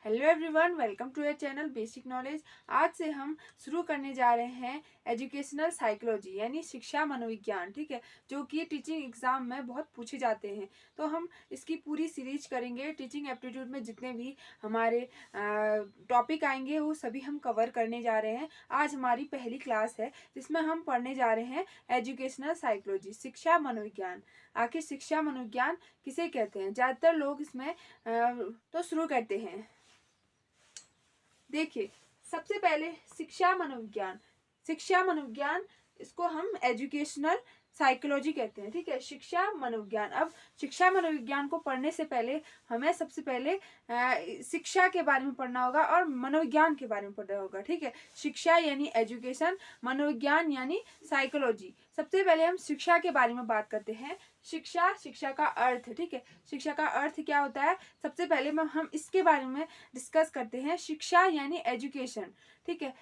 Hello everyone, welcome to your channel basic knowledge. आज से हम शुरू करने जा रहे हैं एजुकेशनल साइकोलॉजी यानी शिक्षा मनोविज्ञान। ठीक है, जो कि टीचिंग एग्जाम में बहुत पूछे जाते हैं। तो हम इसकी पूरी सीरीज करेंगे। टीचिंग एप्टीट्यूड में जितने भी हमारे टॉपिक आएंगे वो सभी हम कवर करने जा रहे हैं। आज हमारी पहली क्लास है जिसमें हम पढ़ने जा रहे हैं एजुकेशनल साइकोलॉजी, शिक्षा मनोविज्ञान। आखिर शिक्षा मनोविज्ञान किसे कहते हैं? ज़्यादातर लोग इसमें तो शुरू करते हैं। देखिए, सबसे पहले शिक्षा मनोविज्ञान इसको हम एजुकेशनल साइकोलॉजी कहते हैं। ठीक है, शिक्षा मनोविज्ञान। अब शिक्षा मनोविज्ञान को पढ़ने से पहले हमें सबसे पहले शिक्षा के बारे में पढ़ना होगा और मनोविज्ञान के बारे में पढ़ना होगा। ठीक है, शिक्षा यानी एजुकेशन, मनोविज्ञान यानी साइकोलॉजी। सबसे पहले हम शिक्षा के बारे में बात करते हैं। शिक्षा का अर्थ। ठीक है, शिक्षा का अर्थ क्या होता है? सबसे पहले हम इसके बारे में डिस्कस करते हैं। शिक्षा यानी एजुकेशन। ठीक है,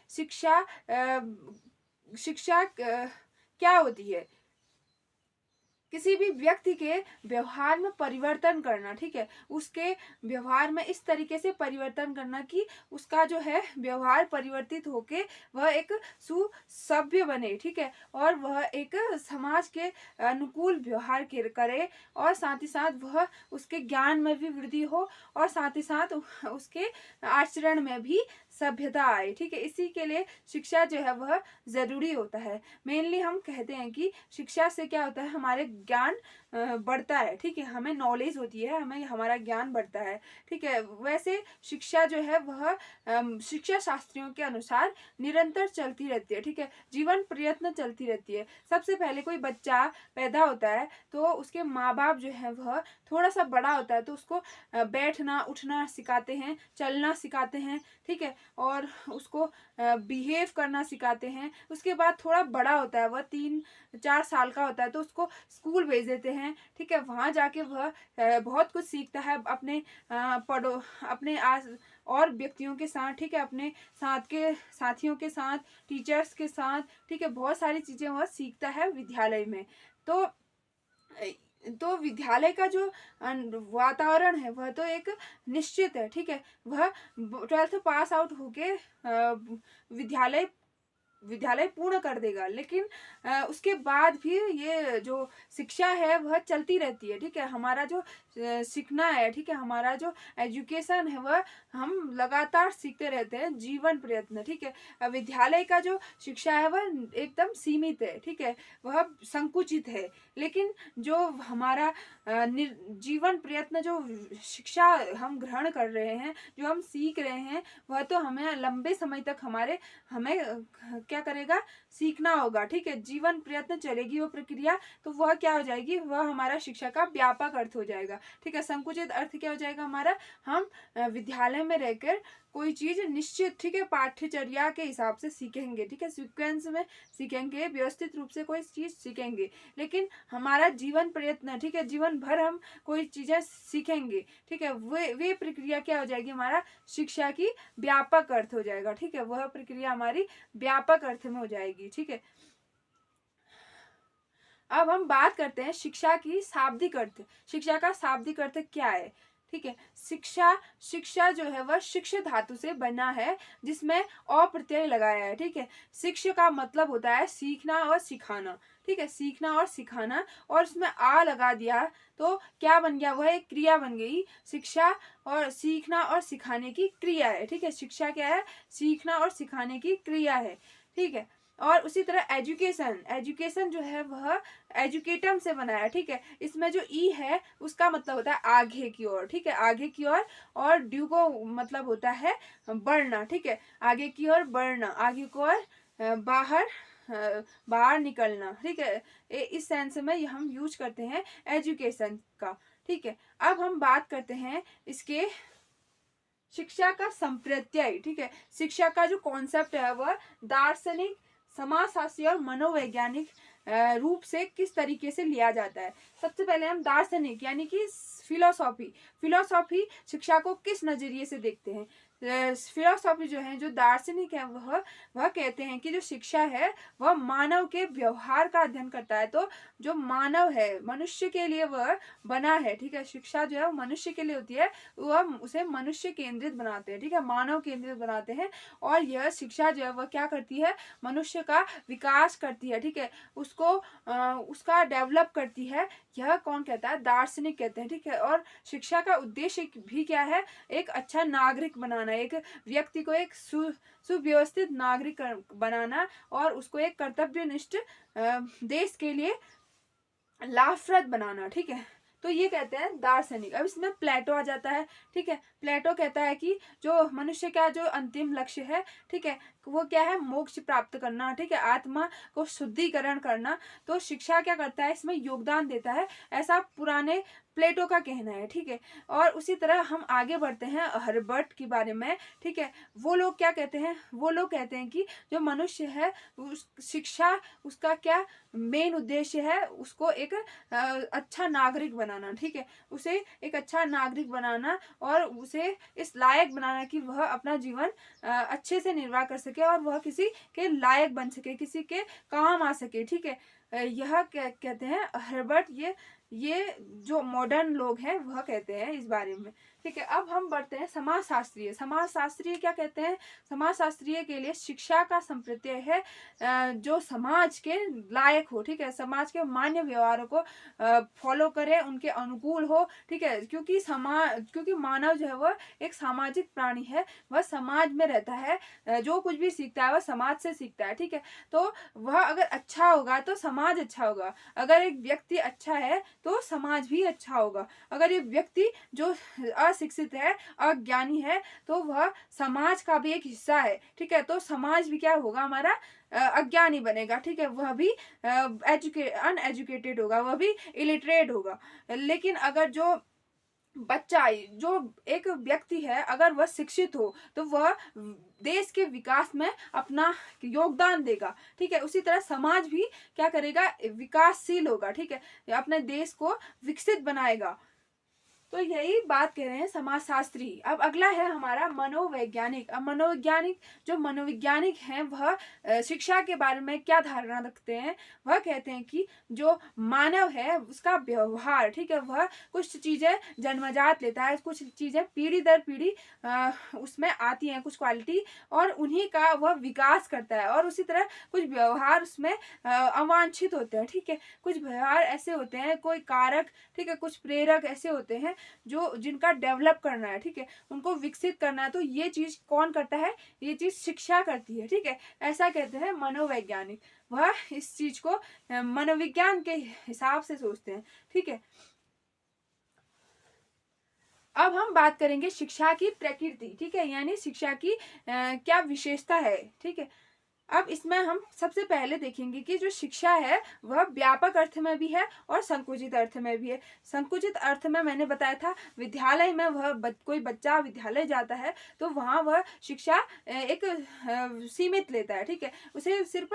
शिक्षा क्या होती है? किसी भी व्यक्ति के व्यवहार में परिवर्तन करना। ठीक है, उसके व्यवहार में इस तरीके से परिवर्तन करना कि उसका जो है व्यवहार परिवर्तित होके वह एक सुसभ्य बने। ठीक है, और वह एक समाज के अनुकूल व्यवहार करे और साथ ही साथ वह उसके ज्ञान में भी वृद्धि हो और साथ ही साथ उसके आचरण में भी सभ्यता आए। ठीक है, इसी के लिए शिक्षा जो है वह जरूरी होता है। मेनली हम कहते हैं कि शिक्षा से क्या होता है, हमारे ज्ञान बढ़ता है। ठीक है, हमें नॉलेज होती है, हमें हमारा ज्ञान बढ़ता है। ठीक है, वैसे शिक्षा जो है वह शिक्षा शास्त्रियों के अनुसार निरंतर चलती रहती है। ठीक है, जीवन प्रयत्न चलती रहती है। सबसे पहले कोई बच्चा पैदा होता है तो उसके माँ बाप जो है वह थोड़ा सा बड़ा होता है तो उसको बैठना उठना सिखाते हैं, चलना सिखाते हैं। ठीक है, और उसको बिहेव करना सिखाते हैं। उसके बाद थोड़ा बड़ा होता है, वह 3-4 साल का होता है तो उसको स्कूल भेज देते हैं। ठीक है, वहाँ जाके वह बहुत कुछ सीखता है अपने अपने आस और व्यक्तियों के साथ। ठीक है, अपने साथ के साथियों के साथ, टीचर्स के साथ। ठीक है, बहुत सारी चीज़ें वह सीखता है विद्यालय में। तो विद्यालय का जो वातावरण है वह तो एक निश्चित है। ठीक है, वह 12th पास आउट होके विद्यालय पूर्ण कर देगा, लेकिन उसके बाद भी ये जो शिक्षा है वह चलती रहती है। ठीक है, हमारा जो सीखना है, ठीक है, हमारा जो एजुकेशन है वह हम लगातार सीखते रहते हैं, जीवन प्रयत्न। ठीक है, विद्यालय का जो शिक्षा है वह एकदम सीमित है। ठीक है, वह संकुचित है, लेकिन जो हमारा जीवन प्रयत्न जो शिक्षा हम ग्रहण कर रहे हैं, जो हम सीख रहे हैं, वह तो हमें लंबे समय तक हमें क्या करेगा, सीखना होगा। ठीक है, जीवन प्रयत्न चलेगी वो प्रक्रिया, तो वह क्या हो जाएगी, वह हमारा शिक्षा का व्यापक अर्थ हो जाएगा। ठीक है, संकुचित अर्थ क्या हो जाएगा हमारा, हम विद्यालय में रहकर कोई चीज निश्चित, ठीक है, पाठ्यचर्या के हिसाब से सीखेंगे। ठीक है, सीक्वेंस में सीखेंगे, व्यवस्थित रूप से कोई चीज सीखेंगे। लेकिन हमारा जीवन प्रयत्न, ठीक है, जीवन भर हम कोई चीजें सीखेंगे। ठीक है, वे प्रक्रिया क्या हो जाएगी, हमारा शिक्षा की व्यापक अर्थ हो जाएगा। ठीक है, वह प्रक्रिया हमारी व्यापक अर्थ में हो जाएगी। ठीक है, अब हम बात करते हैं शिक्षा की शाब्दिक अर्थ। शिक्षा का शाब्दिक अर्थ क्या है? ठीक है, शिक्षा जो है वह शिक्ष धातु से बना है जिसमें अ प्रत्यय लगाया है। ठीक है, शिक्ष का मतलब होता है सीखना और सिखाना। ठीक है, सीखना और सिखाना, और उसमें आ लगा दिया तो क्या बन गया, वह एक क्रिया बन गई। शिक्षा और सीखना और सिखाने की क्रिया है। ठीक है, शिक्षा क्या है, सीखना और सिखाने की क्रिया है। ठीक है, और उसी तरह एजुकेशन जो है वह एजुकेटम से बना है। ठीक है, इसमें जो ई है उसका मतलब होता है आगे की ओर। ठीक है, आगे की ओर, और ड्यू को मतलब होता है बढ़ना। ठीक है, आगे की ओर बढ़ना, आगे की ओर बाहर निकलना। ठीक है, इस सेंस में हम यूज करते हैं एजुकेशन का। ठीक है, अब हम बात करते हैं इसके शिक्षा का संप्रत्यय। ठीक है, शिक्षा का जो कॉन्सेप्ट है वह दार्शनिक, समाजशास्त्री और मनोवैज्ञानिक रूप से किस तरीके से लिया जाता है। सबसे पहले हम दार्शनिक यानी कि फिलोसॉफी, फिलोसॉफी शिक्षा को किस नजरिए से देखते हैं? फिलोसॉफी जो है, जो दार्शनिक है, वह कहते हैं कि जो शिक्षा है वह मानव के व्यवहार का अध्ययन करता है। तो जो मानव है, मनुष्य के लिए वह बना है, ठीक है, शिक्षा जो है वो मनुष्य के लिए होती है, वह उसे मनुष्य केंद्रित बनाते हैं, ठीक है, मानव केंद्रित बनाते हैं। और यह शिक्षा जो है वह क्या करती है, मनुष्य का विकास करती है, ठीक है, उसको उसका डेवलप करती है। यह कौन कहता है? दार्शनिक कहते हैं, ठीक है। और शिक्षा का उद्देश्य भी क्या है? एक अच्छा नागरिक बनाना, एक व्यक्ति को एक सुव्यवस्थित नागरिक बनाना और उसको एक कर्तव्यनिष्ठ देश के लिए लाभप्रद बनाना, ठीक है। तो ये कहते हैं दार्शनिक। अब इसमें प्लेटो आ जाता है, ठीक है। प्लेटो कहता है कि जो मनुष्य का जो अंतिम लक्ष्य है, ठीक है, वो क्या है? मोक्ष प्राप्त करना, ठीक है, आत्मा को शुद्धिकरण करना। तो शिक्षा क्या करता है? इसमें योगदान देता है, ऐसा पुराने प्लेटो का कहना है, ठीक है। और उसी तरह हम आगे बढ़ते हैं हर्बर्ट के बारे में, ठीक है। वो लोग क्या कहते हैं? वो लोग कहते हैं कि जो मनुष्य है, उस शिक्षा उसका क्या मेन उद्देश्य है? उसको एक अच्छा नागरिक बनाना, ठीक है, उसे एक अच्छा नागरिक बनाना और उसे इस लायक बनाना कि वह अपना जीवन अच्छे से निर्वाह कर सके और वह किसी के लायक बन सके, किसी के काम आ सके, ठीक है। यह कहते हैं हर्बर्ट, ये जो मॉडर्न लोग हैं वह कहते हैं इस बारे में, ठीक है। अब हम बढ़ते हैं समाजशास्त्रीय। समाजशास्त्रीय क्या कहते हैं? समाजशास्त्रीय के लिए शिक्षा का संप्रत्यय है जो समाज के लायक हो, ठीक है, समाज के मान्य व्यवहारों को फॉलो करे, उनके अनुकूल हो, ठीक है। क्योंकि मानव जो है वह एक सामाजिक प्राणी है, वह समाज में रहता है, जो कुछ भी सीखता है वह समाज से सीखता है, ठीक है। तो वह अगर अच्छा होगा तो समाज अच्छा होगा, अगर एक व्यक्ति अच्छा है तो समाज भी अच्छा होगा। अगर ये व्यक्ति जो अशिक्षित है, अज्ञानी है, तो वह समाज का भी एक हिस्सा है, ठीक है। तो समाज भी क्या होगा? हमारा अज्ञानी बनेगा, ठीक है, वह भी अनएजुकेटेड होगा, वह भी इलिटरेट होगा। लेकिन अगर जो बच्चा, जो एक व्यक्ति है, अगर वह शिक्षित हो तो वह देश के विकास में अपना योगदान देगा, ठीक है। उसी तरह समाज भी क्या करेगा? विकासशील होगा, ठीक है, अपने देश को विकसित बनाएगा। तो यही बात कह रहे हैं समाजशास्त्री। अब अगला है हमारा मनोवैज्ञानिक। अब जो मनोवैज्ञानिक हैं वह शिक्षा के बारे में क्या धारणा रखते हैं? वह कहते हैं कि जो मानव है उसका व्यवहार, ठीक है, वह कुछ चीजें जन्मजात लेता है, कुछ चीजें पीढ़ी दर पीढ़ी उसमें आती हैं, कुछ क्वालिटी, और उन्हीं का वह विकास करता है। और उसी तरह कुछ व्यवहार उसमें अवांछित होते हैं, ठीक है, कुछ व्यवहार ऐसे होते हैं, कोई कारक, ठीक है, कुछ प्रेरक ऐसे होते हैं जो जिनका डेवलप करना है, ठीक है, उनको विकसित करना है। तो ये चीज कौन करता है? ये चीज शिक्षा करती है, ठीक है। ऐसा कहते हैं मनोवैज्ञानिक, वह इस चीज को मनोविज्ञान के हिसाब से सोचते हैं, ठीक है। अब हम बात करेंगे शिक्षा की प्रकृति, ठीक है, यानी शिक्षा की क्या विशेषता है, ठीक है। अब इसमें हम सबसे पहले देखेंगे कि जो शिक्षा है वह व्यापक अर्थ में भी है और संकुचित अर्थ में भी है। संकुचित अर्थ में मैंने बताया था, विद्यालय में कोई बच्चा विद्यालय जाता है तो वहाँ वह शिक्षा एक सीमित लेता है, ठीक है, उसे सिर्फ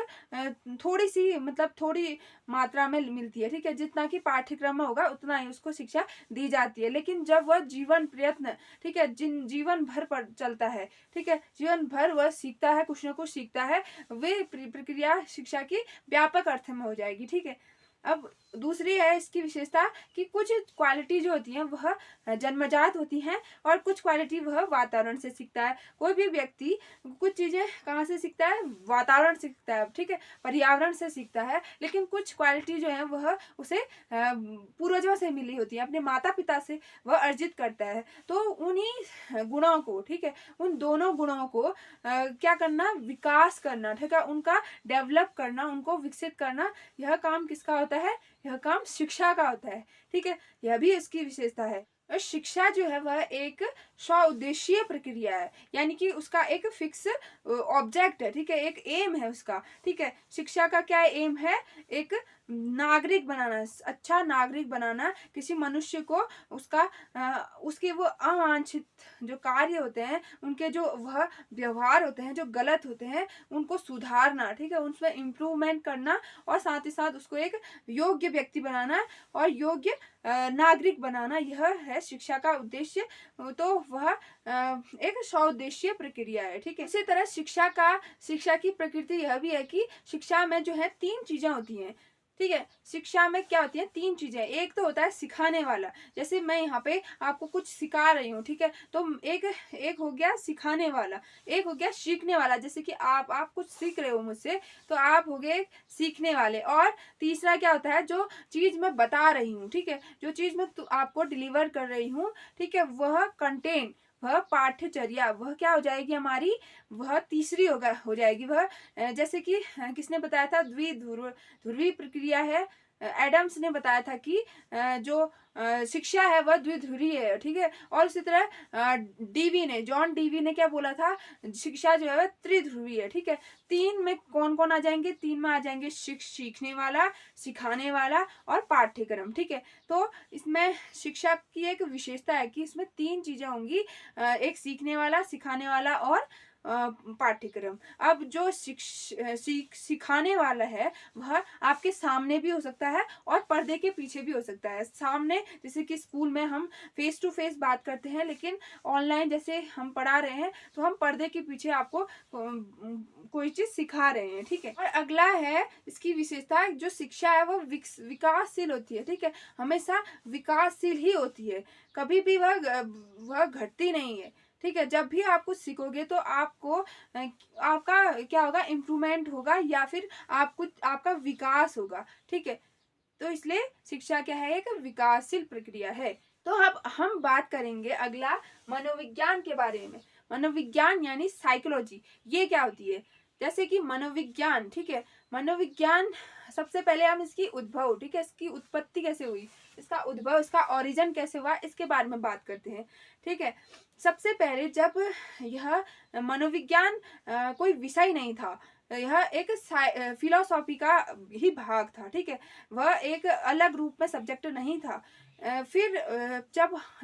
थोड़ी सी, मतलब थोड़ी मात्रा में मिलती है, ठीक है, जितना कि पाठ्यक्रम में होगा उतना ही उसको शिक्षा दी जाती है। लेकिन जब वह जीवन प्रयत्न, ठीक है, जीवन भर पर चलता है, ठीक है, जीवन भर वह सीखता है, कुछ ना कुछ सीखता है, वे प्रक्रिया शिक्षा की व्यापक अर्थ में हो जाएगी, ठीक है। अब दूसरी है इसकी विशेषता कि कुछ क्वालिटी जो होती हैं वह जन्मजात होती हैं और कुछ क्वालिटी वह वातावरण से सीखता है। कोई भी व्यक्ति कुछ चीजें कहाँ से सीखता है? वातावरण से सीखता है, ठीक है, पर्यावरण से सीखता है। लेकिन कुछ क्वालिटी जो है वह उसे पूर्वजों से मिली होती है, अपने माता पिता से वह अर्जित करता है। तो उन्हीं गुणों को, ठीक है, उन दोनों गुणों को क्या करना? विकास करना, ठीक है, उनका डेवलप करना, उनको विकसित करना, यह काम किसका होता है? यह काम शिक्षा का होता है, ठीक है, यह भी इसकी विशेषता है। और शिक्षा जो है वह एक स्व उद्देशीय प्रक्रिया है, यानी कि उसका एक फिक्स ऑब्जेक्ट है, ठीक है, एक एम है उसका, ठीक है। शिक्षा का क्या एम है? एक नागरिक बनाना, अच्छा नागरिक बनाना, किसी मनुष्य को उसका उसके वो अवांछित जो कार्य होते हैं, उनके जो वह व्यवहार होते हैं जो गलत होते हैं, उनको सुधारना, ठीक है, उसमें इम्प्रूवमेंट करना, और साथ ही साथ उसको एक योग्य व्यक्ति बनाना और योग्य नागरिक बनाना, यह है शिक्षा का उद्देश्य। तो वह एक स्वउद्देशीय प्रक्रिया है, ठीक है। इसी तरह शिक्षा की प्रकृति यह भी है कि शिक्षा में जो है 3 चीजें होती हैं, ठीक है। शिक्षा में क्या होती है? 3 चीजें। एक तो होता है सिखाने वाला, जैसे मैं यहाँ पे आपको कुछ सिखा रही हूँ, ठीक है, तो एक हो गया सिखाने वाला, एक हो गया सीखने वाला, जैसे कि आप कुछ सीख रहे हो मुझसे, तो आप हो गए सीखने वाले। और तीसरा क्या होता है? जो चीज मैं बता रही हूँ, ठीक है, जो चीज मैं आपको डिलीवर कर रही हूँ, ठीक है, वह कंटेंट, वह पाठ्यचर्या, वह क्या हो जाएगी हमारी? वह तीसरी हो जाएगी। वह जैसे कि किसने बताया था? ध्रुवीय प्रक्रिया है। एडम्स ने बताया था कि जो शिक्षा है वह द्विध्रुवीय है, ठीक है। और इसी तरह जॉन डीवी ने क्या बोला था? शिक्षा जो है वह त्रिध्रुवीय है, ठीक है। 3 में कौन कौन आ जाएंगे? 3 में आ जाएंगे सीखने वाला, सिखाने वाला और पाठ्यक्रम, ठीक है। तो इसमें शिक्षा की एक विशेषता है कि इसमें 3 चीजें होंगी, एक सीखने वाला, सिखाने वाला और पाठ्यक्रम। अब जो सिखाने वाला है वह आपके सामने भी हो सकता है और पर्दे के पीछे भी हो सकता है। सामने जैसे कि स्कूल में हम फेस टू फेस बात करते हैं, लेकिन ऑनलाइन जैसे हम पढ़ा रहे हैं तो हम पर्दे के पीछे आपको कोई चीज सिखा रहे हैं, ठीक है। और अगला है इसकी विशेषता, जो शिक्षा है वो विकासशील होती है, ठीक है, हमेशा विकासशील ही होती है, कभी भी वह घटती नहीं है, ठीक है। जब भी आप कुछ सीखोगे तो आपको आपका क्या होगा? इम्प्रूवमेंट होगा, या फिर आपका विकास होगा, ठीक है। तो इसलिए शिक्षा क्या है? एक विकासशील प्रक्रिया है। तो अब हम बात करेंगे अगला मनोविज्ञान के बारे में। मनोविज्ञान यानी साइकोलॉजी, ये क्या होती है? जैसे कि मनोविज्ञान, ठीक है, मनोविज्ञान सबसे पहले हम इसकी उद्भव, ठीक है, इसकी उत्पत्ति कैसे हुई, इसका उद्भव, इसका ओरिजिन कैसे हुआ, इसके बारे में बात करते हैं, ठीक है। सबसे पहले जब यह मनोविज्ञान कोई विषय नहीं था, यह एक फिलोसॉफी का ही भाग था, ठीक है, वह एक अलग रूप में सब्जेक्ट नहीं था। फिर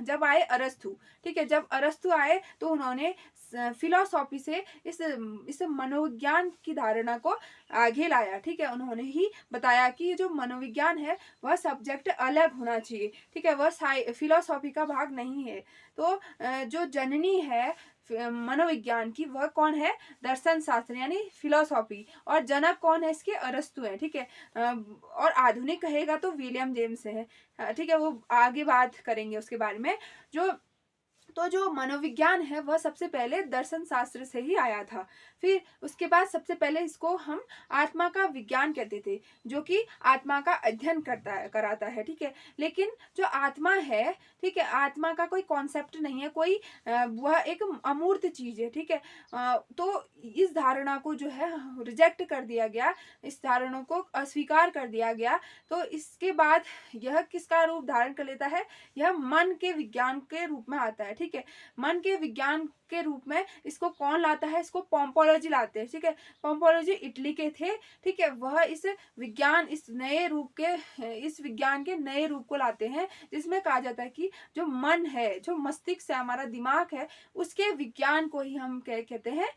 जब आए अरस्तु, ठीक है, जब अरस्तु आए तो उन्होंने फिलोसॉफी से इस मनोविज्ञान की धारणा को आगे लाया, ठीक है। उन्होंने ही बताया कि जो मनोविज्ञान है वह सब्जेक्ट अलग होना चाहिए, ठीक है, वह फिलोसॉफी का भाग नहीं है। तो जो जननी है मनोविज्ञान की, वह कौन है? दर्शन शास्त्र यानी फिलोसॉफी। और जनक कौन है इसके? अरस्तु है, ठीक है। और आधुनिक कहेगा तो विलियम जेम्स है, ठीक है, वो आगे बात करेंगे उसके बारे में। जो मनोविज्ञान है वह सबसे पहले दर्शन शास्त्र से ही आया था। फिर उसके बाद सबसे पहले इसको हम आत्मा का विज्ञान कहते थे, जो कि आत्मा का अध्ययन कराता है, ठीक है। लेकिन जो आत्मा है, ठीक है, आत्मा का कोई कॉन्सेप्ट नहीं है, कोई वह एक अमूर्त चीज है, ठीक है। तो इस धारणा को जो है रिजेक्ट कर दिया गया, इस धारणा को अस्वीकार कर दिया गया। तो इसके बाद यह किसका रूप धारण कर लेता है? यह मन के विज्ञान के रूप में आता है, ठीक है। मन के विज्ञान के रूप में इसको कौन लाता है? इसको पोम्पोलॉजी लाते हैं, ठीक है। पोम्पोलॉजी इटली के थे, ठीक है, वह इस विज्ञान के नए रूप को लाते हैं, जिसमें कहा जाता है कि जो मन है, जो मस्तिष्क है, हमारा दिमाग है, उसके विज्ञान को ही हम कहते हैं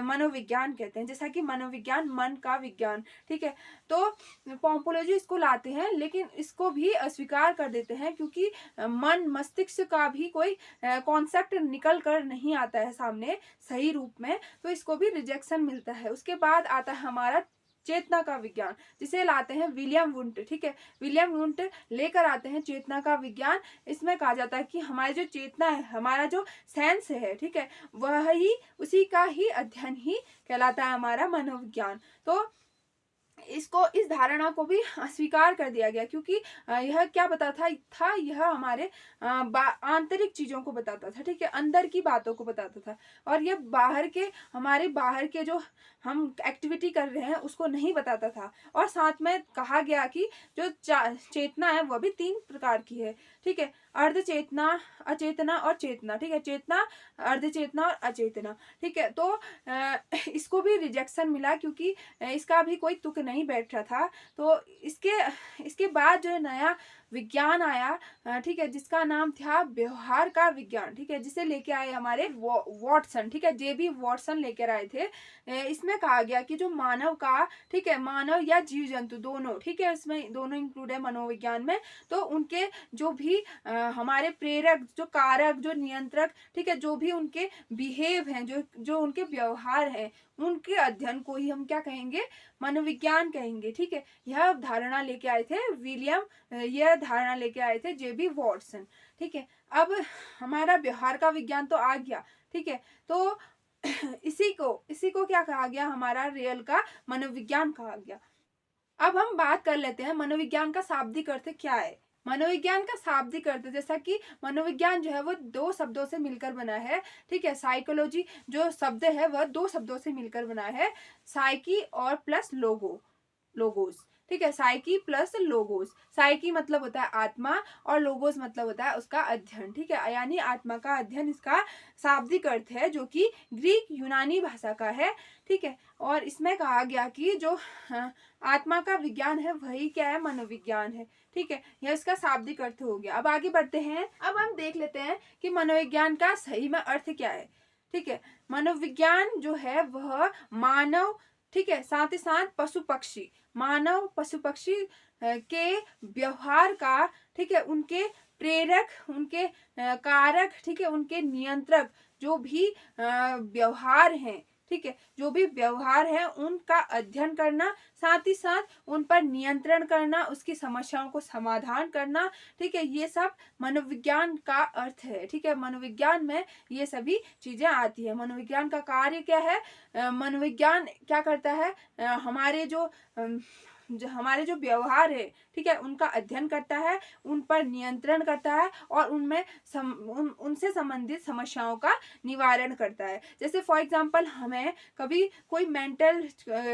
मनोविज्ञान कहते हैं। जैसा कि मनोविज्ञान मन का विज्ञान, ठीक है। तो पोम्पोलॉजी इसको लाते हैं, लेकिन इसको भी अस्वीकार कर देते हैं, क्योंकि मन मस्तिष्क का भी कोई कॉन्सेप्ट निकल कर नहीं आता है सामने सही रूप में, तो इसको भी रिजेक्शन मिलता है। उसके बाद आता है हमारा चेतना का विज्ञान, जिसे लाते हैं विलियम वुंट, ठीक है। विलियम वुंट लेकर आते हैं चेतना का विज्ञान। इसमें कहा जाता है कि हमारी जो चेतना है, हमारा जो सेंस है, ठीक है, वह ही उसी का ही अध्ययन ही कहलाता है हमारा मनोविज्ञान। तो इस धारणा को भी अस्वीकार कर दिया गया, क्योंकि यह क्या बताता था? यह हमारे आंतरिक चीजों को बताता था, ठीक है, अंदर की बातों को बताता था, और यह हमारे बाहर के जो हम एक्टिविटी कर रहे हैं उसको नहीं बताता था। और साथ में कहा गया कि जो चेतना है वह भी 3 प्रकार की है, ठीक है। अर्धचेतना, अचेतना और चेतना, ठीक है, चेतना, अर्धचेतना और अचेतना, ठीक है। तो इसको भी रिजेक्शन मिला क्योंकि इसका भी कोई तुक नहीं बैठ रहा था। तो इसके बाद जो नया विज्ञान आया, ठीक है, जिसका नाम था व्यवहार का विज्ञान, ठीक है, जिसे लेके आए हमारे वॉटसन, ठीक है, जेबी वॉटसन लेकर आए थे। इसमें कहा गया कि जो मानव का, ठीक है, मानव या जीव जंतु दोनों, ठीक है, इसमें दोनों इंक्लूड है मनोविज्ञान में, तो उनके जो भी हमारे प्रेरक, जो कारक, जो नियंत्रक, ठीक है, जो भी उनके बिहेव हैं, जो उनके व्यवहार हैं, उनके अध्ययन को ही हम क्या कहेंगे, मनोविज्ञान कहेंगे, ठीक है। यह धारणा लेके आए थे यह धारणा लेके आए थे जेबी वॉटसन, ठीक है। अब हमारा व्यवहार का विज्ञान तो आ गया, ठीक है। तो इसी को क्या कहा गया, हमारा रियल का मनोविज्ञान कहा गया। अब हम बात कर लेते हैं मनोविज्ञान का शाब्दिक अर्थ क्या है। मनोविज्ञान का शाब्दिक अर्थ, जैसा कि मनोविज्ञान जो है वो दो शब्दों से मिलकर बना है, ठीक है। साइकोलॉजी जो शब्द है वह दो शब्दों से मिलकर बना है, साइकी और प्लस लोगोस, ठीक है, साइकी प्लस लोगोस। साइकी मतलब होता है आत्मा और लोगोस मतलब होता है उसका अध्ययन, ठीक है, यानी आत्मा का अध्ययन इसका शाब्दिक अर्थ है, जो कि ग्रीक यूनानी भाषा का है, ठीक है। और इसमें कहा गया कि जो आत्मा का विज्ञान है वही क्या है, मनोविज्ञान है, ठीक है। यह इसका शाब्दिक अर्थ हो गया। अब आगे बढ़ते हैं। अब हम देख लेते हैं कि मनोविज्ञान का सही में अर्थ क्या है, ठीक है। मनोविज्ञान जो है वह मानव, ठीक है, साथ ही साथ पशु पक्षी, मानव पशु पक्षी के व्यवहार का, ठीक है, उनके प्रेरक, उनके कारक, ठीक है, उनके नियंत्रक जो भी व्यवहार हैं, ठीक है, जो भी व्यवहार है उनका अध्ययन करना, साथ ही साथ उन पर नियंत्रण करना, उसकी समस्याओं को समाधान करना, ठीक है, ये सब मनोविज्ञान का अर्थ है, ठीक है। मनोविज्ञान में ये सभी चीजें आती है। मनोविज्ञान का कार्य क्या है, मनोविज्ञान क्या करता है, हमारे जो व्यवहार है, ठीक है, उनका अध्ययन करता है, उन पर नियंत्रण करता है और उनसे संबंधित समस्याओं का निवारण करता है। जैसे फॉर एग्जांपल हमें कभी कोई मेंटल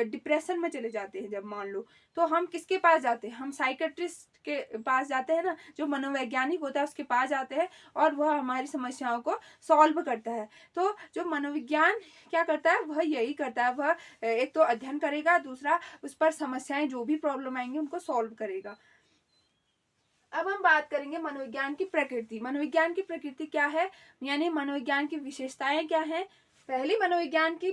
डिप्रेशन में चले जाते हैं, जब मान लो, तो हम किसके पास जाते हैं, हम साइकेट्रिस्ट के पास जाते हैं ना, जो मनोवैज्ञानिक होता है उसके पास जाते हैं और वह हमारी समस्याओं को सॉल्व करता है। तो जो मनोविज्ञान क्या करता है, वह यही करता है, वह एक तो अध्ययन करेगा, दूसरा उस पर समस्याएं जो भी प्रॉब्लम आएंगी उनको सॉल्व करेगा। अब हम बात करेंगे मनोविज्ञान की प्रकृति। मनोविज्ञान की प्रकृति क्या है, यानी मनोविज्ञान की विशेषताएं क्या है। पहली मनोविज्ञान की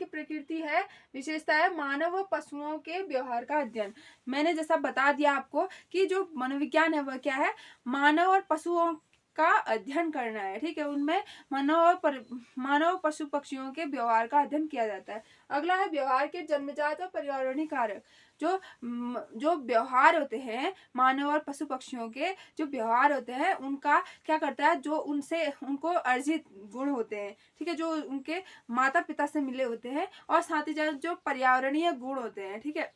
प्रकृति है, विशेषता है मानव व पशुओं के व्यवहार का अध्ययन। मैंने जैसा बता दिया आपको कि जो मनोविज्ञान है वह क्या है, मानव और पशुओं का अध्ययन करना है, ठीक है। उनमें मानव पशु पक्षियों के व्यवहार का अध्ययन किया जाता है। अगला है व्यवहार के जन्मजात और पर्यावरणीय कारक। जो व्यवहार होते हैं मानव और पशु पक्षियों के, जो व्यवहार होते हैं उनका क्या करता है, जो उनको अर्जित गुण होते हैं, ठीक है, जो उनके माता पिता से मिले होते हैं, और साथ ही साथ जो पर्यावरणीय गुण होते हैं, ठीक है,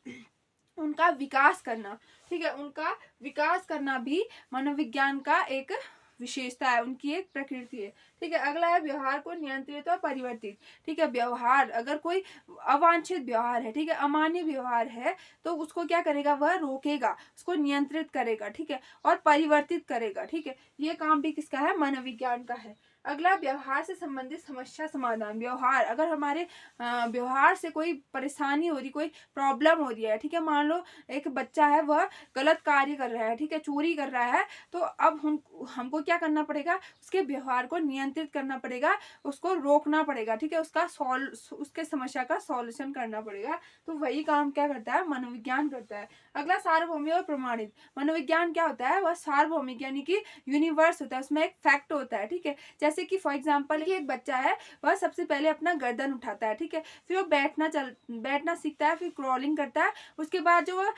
उनका विकास करना, ठीक है, उनका विकास करना भी मनोविज्ञान का एक विशेषता है, उनकी एक प्रकृति है, ठीक है। अगला है व्यवहार को नियंत्रित और परिवर्तित, ठीक है। व्यवहार, अगर कोई अवांछित व्यवहार है, ठीक है, अमान्य व्यवहार है, तो उसको क्या करेगा, वह रोकेगा, उसको नियंत्रित करेगा, ठीक है, और परिवर्तित करेगा, ठीक है। ये काम भी किसका है, मनोविज्ञान का है। अगला व्यवहार से संबंधित समस्या समाधान। व्यवहार, अगर हमारे व्यवहार से कोई परेशानी हो रही, कोई प्रॉब्लम हो रही है, ठीक है, मान लो एक बच्चा है वह गलत कार्य कर रहा है, ठीक है, चोरी कर रहा है, तो अब हमको क्या करना पड़ेगा, उसके व्यवहार को नियंत्रित करना पड़ेगा, उसको रोकना पड़ेगा, ठीक है, उसके समस्या का सॉल्यूशन करना पड़ेगा। तो वही काम क्या करता है, मनोविज्ञान करता है। अगला सार्वभौमिक और प्रमाणित। मनोविज्ञान क्या होता है, वह सार्वभौमिक यानी कि यूनिवर्स होता है, उसमें एक फैक्ट होता है, ठीक है। जैसे कि फॉर एग्जांपल कि एक बच्चा है, वह सबसे पहले अपना गर्दन उठाता है, ठीक है, फिर वो बैठना सीखता है, फिर क्रॉलिंग करता है, उसके बाद जो वह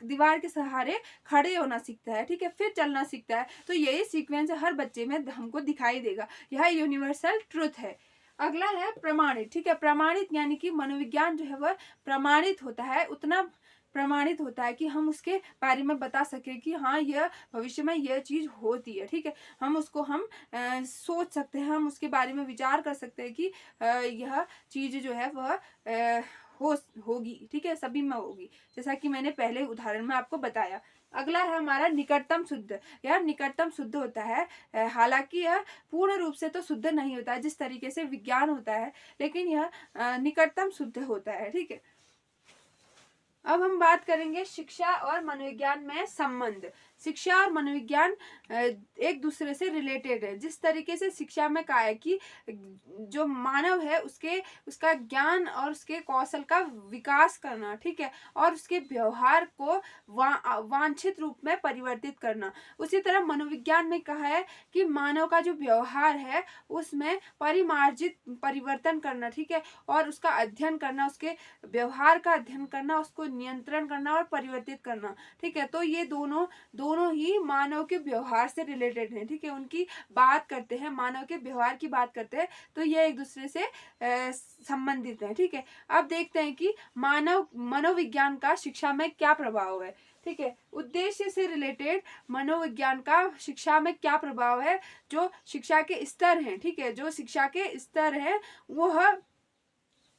दीवार के सहारे खड़े होना सीखता है, ठीक है, फिर चलना सीखता है। तो यही सीक्वेंस हर बच्चे में हमको दिखाई देगा, यह यूनिवर्सल ट्रुथ है। अगला है प्रमाणित, ठीक है। प्रमाणित यानी कि मनोविज्ञान जो है वह प्रमाणित होता है, उतना प्रमाणित होता है कि हम उसके बारे में बता सके कि हाँ यह भविष्य में यह चीज होती है, ठीक है। हम उसको सोच सकते हैं, हम उसके बारे में विचार कर सकते हैं कि यह चीज जो है वह होगी, ठीक है, सभी में होगी, जैसा कि मैंने पहले उदाहरण में आपको बताया। अगला है हमारा निकटतम शुद्ध। यह निकटतम शुद्ध होता है, हालांकि यह पूर्ण रूप से तो शुद्ध नहीं होता है जिस तरीके से विज्ञान होता है, लेकिन यह निकटतम शुद्ध होता है। ठीक है, अब हम बात करेंगे शिक्षा और मनोविज्ञान में संबंध। शिक्षा और मनोविज्ञान एक दूसरे से रिलेटेड है। जिस तरीके से शिक्षा में कहा है कि जो मानव है उसका ज्ञान और उसके कौशल का विकास करना, ठीक है, और उसके व्यवहार को वांछित रूप में परिवर्तित करना। उसी तरह मनोविज्ञान में कहा है कि मानव का जो व्यवहार है उसमें परिमार्जित परिवर्तन करना, ठीक है, और उसका अध्ययन करना, उसके व्यवहार का अध्ययन करना, उसको नियंत्रण करना और परिवर्तित करना। ठीक है, तो ये दोनों ही मानव के व्यवहार से रिलेटेड हैं। ठीक है, उनकी बात करते हैं, मानव के व्यवहार की बात करते हैं, तो ये एक दूसरे से संबंधित है। ठीक है, अब देखते हैं कि मनोविज्ञान का शिक्षा में क्या प्रभाव है। ठीक है, उद्देश्य से रिलेटेड मनोविज्ञान का शिक्षा में क्या प्रभाव है। जो शिक्षा के स्तर हैं, ठीक है, जो शिक्षा के स्तर हैं वह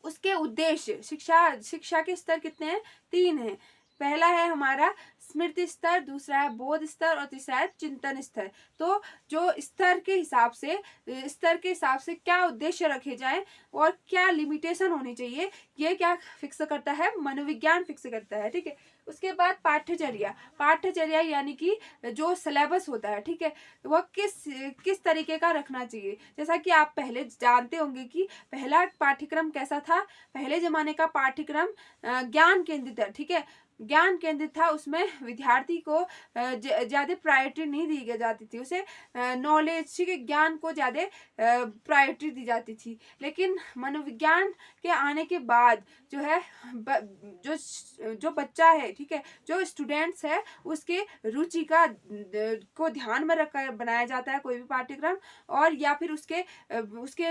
उसके उद्देश्य, शिक्षा के स्तर कितने हैं? 3 हैं। पहला है हमारा स्मृति स्तर, दूसरा है बोध स्तर और तीसरा है चिंतन स्तर। तो जो स्तर के हिसाब से क्या उद्देश्य रखे जाएं और क्या लिमिटेशन होनी चाहिए, ये क्या फिक्स करता है? मनोविज्ञान फिक्स करता है। ठीक है, उसके बाद पाठ्यचर्या यानी कि जो सिलेबस होता है, ठीक है, वह किस तरीके का रखना चाहिए। जैसा कि आप पहले जानते होंगे कि पहला पाठ्यक्रम कैसा था। पहले जमाने का पाठ्यक्रम ज्ञान केंद्रित है। ठीक है, ज्ञान केंद्रित था, उसमें विद्यार्थी को ज्यादा प्रायोरिटी नहीं दी जाती थी, उसे नॉलेज, ठीक है, ज्ञान को ज्यादा प्रायोरिटी दी जाती थी। लेकिन मनोविज्ञान के आने के बाद जो है जो बच्चा है, ठीक है, जो स्टूडेंट्स है, उसके रुचि को ध्यान में रखकर बनाया जाता है कोई भी पाठ्यक्रम, और या फिर उसके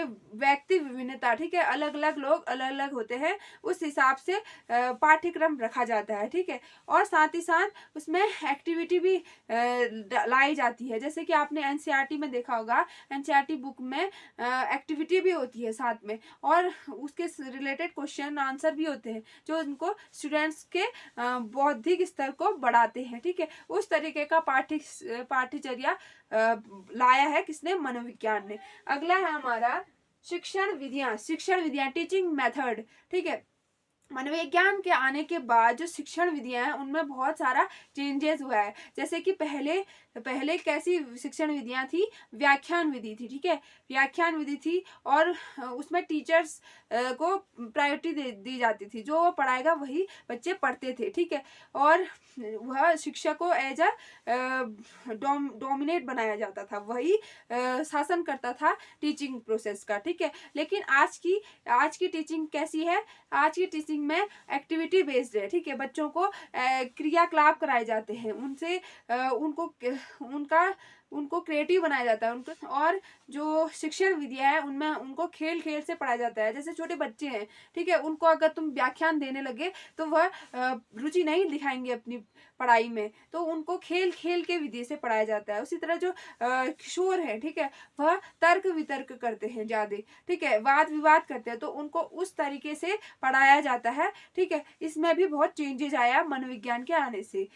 व्यक्ति विभिन्नता, ठीक है, अलग अलग लोग अलग अलग होते हैं, उस हिसाब से पाठ्यक्रम रखा जाता है। ठीक है, और साथ ही साथ उसमें एक्टिविटी भी लाई जाती है। जैसे कि आपने एनसीईआरटी में देखा होगा, एनसीईआरटी बुक में एक्टिविटी भी होती है साथ में, और उसके रिलेटेड क्वेश्चन आंसर भी होते हैं जो उनको स्टूडेंट्स के बौद्धिक स्तर को बढ़ाते हैं। ठीक है, उस तरीके का पाठ्यचर्या लाया है किसने? मनोविज्ञान ने। अगला है हमारा शिक्षण विधियां, टीचिंग मेथड। ठीक है, मनोविज्ञान के आने के बाद जो शिक्षण विधियां हैं उनमें बहुत सारा चेंजेस हुआ है। जैसे कि पहले कैसी शिक्षण विधियां थी? व्याख्यान विधि थी। ठीक है, व्याख्यान विधि थी, और उसमें टीचर्स को प्रायोरिटी दी जाती थी, जो वो पढ़ाएगा वही बच्चे पढ़ते थे। ठीक है, और वह शिक्षक को एज अ डोमिनेट बनाया जाता था, वही शासन करता था टीचिंग प्रोसेस का। ठीक है, लेकिन आज की टीचिंग कैसी है? आज की टीचिंग में एक्टिविटी बेस्ड है। ठीक है, बच्चों को क्रियाकलाप कराए जाते हैं, उनसे उनको क्रिएटिव बनाया जाता है उनको, और जो शिक्षण विधियां है उनमें उनको खेल से पढ़ाया जाता है। जैसे छोटे बच्चे हैं, ठीक है, उनको अगर तुम व्याख्यान देने लगे तो वह रुचि नहीं दिखाएंगे अपनी पढ़ाई में, तो उनको खेल के विधि से पढ़ाया जाता है। उसी तरह जो किशोर है, ठीक है, वह तर्क वितर्क करते हैं ज्यादा, ठीक है, वाद विवाद करते हैं, तो उनको उस तरीके से पढ़ाया जाता है। ठीक है, इसमें भी बहुत चेंजेस आया मनोविज्ञान के आने से।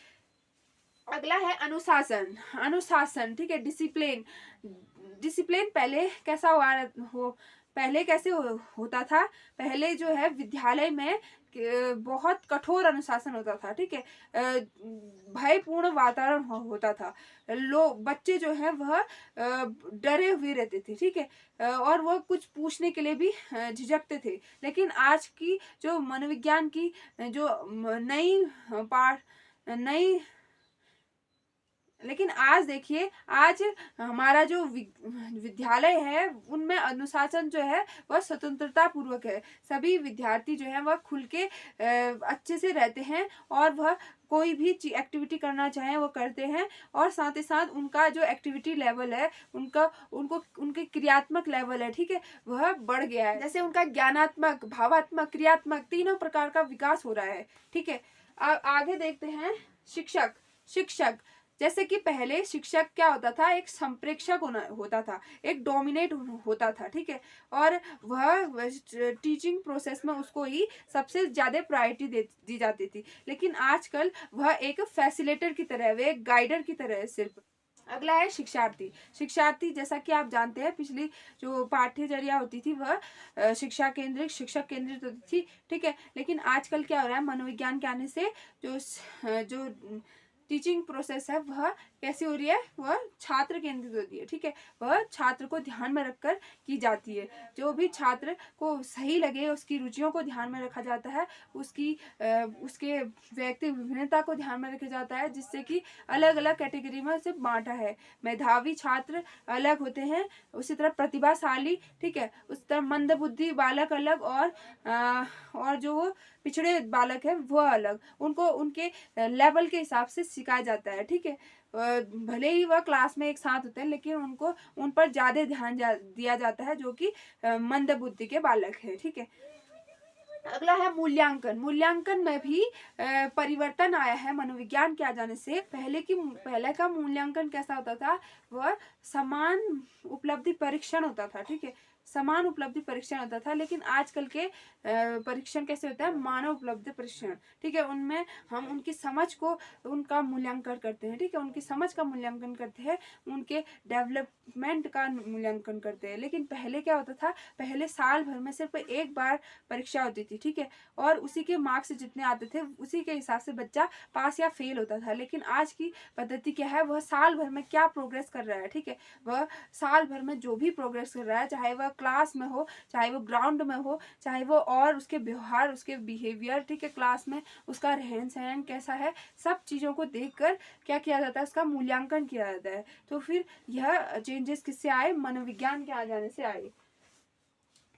अगला है अनुशासन। ठीक है, डिसिप्लिन पहले कैसे होता था? पहले जो है विद्यालय में बहुत कठोर अनुशासन होता था। ठीक है, भयपूर्ण वातावरण होता था, बच्चे जो है वह डरे हुए रहते थे। ठीक है, और वह कुछ पूछने के लिए भी झिझकते थे। लेकिन आज की जो मनोविज्ञान की जो लेकिन आज देखिए, आज हमारा जो विद्यालय है उनमें अनुशासन जो है वह स्वतंत्रता पूर्वक है। सभी विद्यार्थी जो है वह खुल के अच्छे से रहते हैं, और वह कोई भी एक्टिविटी करना चाहे वो करते हैं, और साथ ही साथ उनका जो एक्टिविटी लेवल है, उनके क्रियात्मक लेवल है, ठीक है, वह बढ़ गया है। जैसे उनका ज्ञानात्मक, भावात्मक, क्रियात्मक तीनों प्रकार का विकास हो रहा है। ठीक है, अब आगे देखते हैं शिक्षक। जैसे कि पहले शिक्षक क्या होता था, एक संप्रेषक होता था, एक डोमिनेट होता था, ठीक है, और वह टीचिंग प्रोसेस में उसको ही सबसे ज्यादा प्रायोरिटी दी जाती थी। लेकिन आजकल वह एक फैसिलिटेटर की तरह है, वह एक गाइडर की तरह है सिर्फ। अगला है शिक्षार्थी। शिक्षार्थी जैसा कि आप जानते हैं, पिछली जो पाठ्यचर्या होती थी वह शिक्षा केंद्रित, शिक्षक केंद्रित होती थी, ठीक है। लेकिन आजकल क्या हो रहा है, मनोविज्ञान के आने से जो जो टीचिंग प्रोसेस है वह कैसी हो रही है, वह छात्र केंद्रित होती है, ठीक है। वह छात्र को ध्यान में रखकर की जाती है। जो भी छात्र को सही लगे, उसकी रुचियों को ध्यान में रखा जाता है, उसके व्यक्ति विभिन्नता को ध्यान में रखा जाता है, जिससे कि अलग अलग कैटेगरी में उसे बांटा है। मेधावी छात्र अलग होते हैं, उसी तरह प्रतिभाशाली, ठीक है, उस तरह मंदबुद्धि बालक अलग, और जो पिछड़े बालक है वह अलग। उनको उनके लेवल के हिसाब से सिखाया जाता है, ठीक है। भले ही वह क्लास में एक साथ होते हैं, लेकिन उनको उन पर ज्यादा ध्यान दिया जाता है, जो कि मंद बुद्धि के बालक है, ठीक है। अगला है मूल्यांकन। मूल्यांकन में भी परिवर्तन आया है मनोविज्ञान के आ जाने से। पहले का मूल्यांकन कैसा होता था, वह समान उपलब्धि परीक्षण होता था, ठीक है, समान उपलब्धि परीक्षण होता था। लेकिन आजकल के परीक्षण कैसे होता है, मानव उपलब्धि परीक्षण, ठीक है। उनमें हम उनकी समझ को, उनका मूल्यांकन करते हैं, ठीक है, उनकी समझ का मूल्यांकन करते हैं, उनके डेवलपमेंट का मूल्यांकन करते हैं। लेकिन पहले क्या होता था, पहले साल भर में सिर्फ एक बार परीक्षा होती थी, ठीक है, और उसी के मार्क्स जितने आते थे उसी के हिसाब से बच्चा पास या फेल होता था। लेकिन आज की पद्धति क्या है, वह साल भर में क्या प्रोग्रेस कर रहा है, ठीक है, वह साल भर में जो भी प्रोग्रेस कर रहा है, चाहे वह क्लास में हो, चाहे वो ग्राउंड में हो, चाहे वो और उसके व्यवहार, उसके बिहेवियर, ठीक है, क्लास में उसका रहन सहन कैसा है, सब चीज़ों को देखकर क्या किया जाता है, उसका मूल्यांकन किया जाता है। तो फिर यह चेंजेस किससे आए, मनोविज्ञान के आ जाने से आए।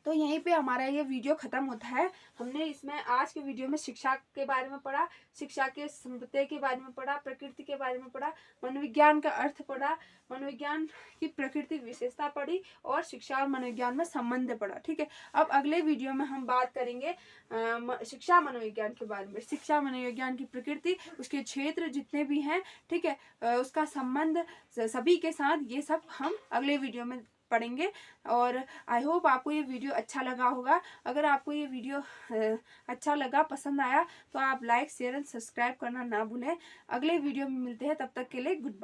तो यहीं पे हमारा ये वीडियो खत्म होता है। हमने इसमें आज के वीडियो में शिक्षा के बारे में पढ़ा, शिक्षा के संपत्ति के बारे में पढ़ा, प्रकृति के बारे में पढ़ा, मनोविज्ञान का अर्थ पढ़ा, मनोविज्ञान की प्रकृति विशेषता पढ़ी, और शिक्षा और मनोविज्ञान में संबंध पढ़ा, ठीक है। अब अगले वीडियो में हम बात करेंगे शिक्षा मनोविज्ञान के बारे में। शिक्षा मनोविज्ञान की प्रकृति, उसके क्षेत्र जितने भी हैं, ठीक है, उसका संबंध सभी के साथ, ये सब हम अगले वीडियो में पढ़ेंगे। और आई होप आपको ये वीडियो अच्छा लगा होगा। अगर आपको ये वीडियो अच्छा लगा, पसंद आया, तो आप लाइक शेयर एंड सब्सक्राइब करना ना भूलें। अगले वीडियो में मिलते हैं, तब तक के लिए गुड बाय।